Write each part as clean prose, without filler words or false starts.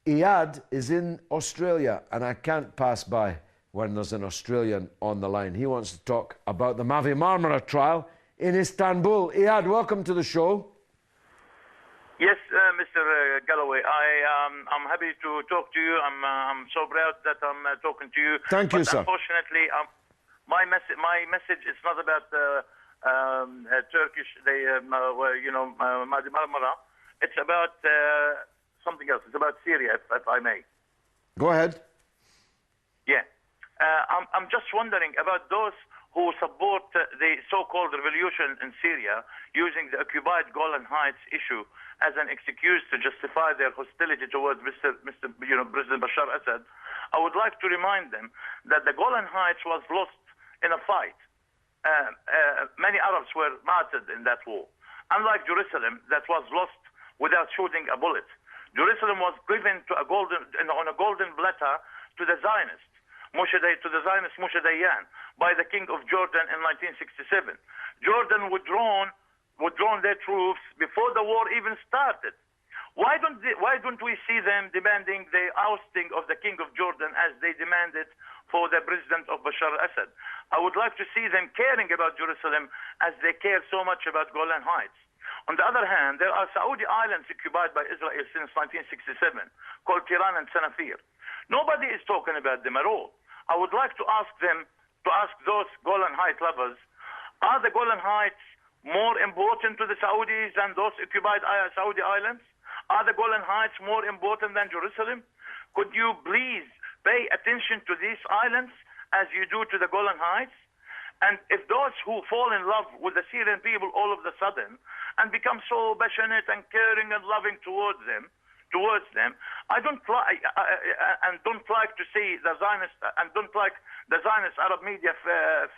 Iyad is in Australia, and I can't pass by when there's an Australian on the line. He wants to talk about the Mavi Marmara trial in Istanbul. Iyad, welcome to the show. Yes, Mr. Galloay, I'm happy to talk to you. I'm so proud that I'm talking to you. Thank you, sir. Unfortunately, my message is not about Turkish, Mavi Marmara. It's about something else. It's about Syria, if I may. Go ahead. Yeah. I'm just wondering about those who support the so-called revolution in Syria using the occupied Golan Heights issue as an excuse to justify their hostility towards President Bashar Assad. I would like to remind them that the Golan Heights was lost in a fight. Many Arabs were martyred in that war. Unlike Jerusalem, that was lost without shooting a bullet. Jerusalem was given to on a golden platter to the Zionists. Moshe Dayan, by the King of Jordan in 1967. Jordan withdrawn their troops before the war even started. Why don't we see them demanding the ousting of the King of Jordan as they demanded for the president of Bashar Assad? I would like to see them caring about Jerusalem as they care so much about Golan Heights. On the other hand, there are Saudi islands occupied by Israel since 1967, called Tiran and Sanafir. Nobody is talking about them at all. I would like to ask those Golan Heights lovers, are the Golan Heights more important to the Saudis than those occupied Saudi islands? Are the Golan Heights more important than Jerusalem? Could you please pay attention to these islands as you do to the Golan Heights? And if those who fall in love with the Syrian people all of a sudden and become so passionate and caring and loving towards them, I don't like to see the Zionists and don't like the Zionist Arab media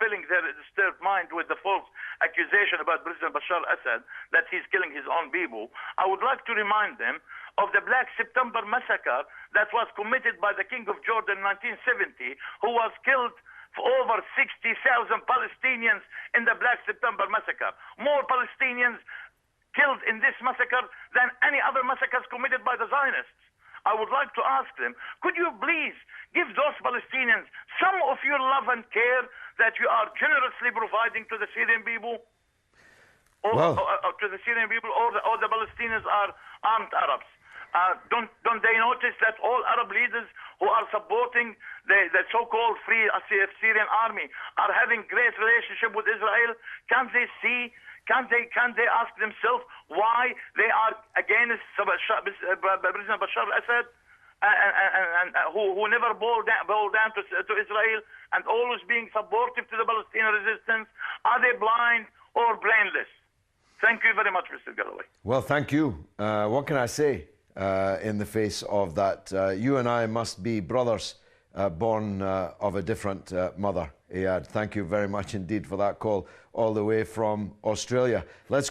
filling their disturbed mind with the false accusation about President Bashar Assad that he's killing his own people. I would like to remind them of the Black September massacre that was committed by the King of Jordan in 1970, who was killed for over 60,000 Palestinians in the Black September massacre. More Palestinians killed in this massacre than any other massacres committed by the Zionists. I would like to ask them, could you please give those Palestinians some of your love and care that you are generously providing to the Syrian people? Or to the Syrian people, or the Palestinians are armed Arabs. Don't they notice that all Arab leaders who are supporting the so-called Free Syrian Army are having great relationship with Israel? Can't they see? Can't they ask themselves why they are against President Bashar Assad, and who never bowed down to Israel and always being supportive to the Palestinian resistance? Are they blind or brainless? Thank you very much, Mr. Galloay. Well, thank you. What can I say in the face of that? You and I must be brothers born of a different mother. Iyad, thank you very much indeed for that call all the way from Australia. Let's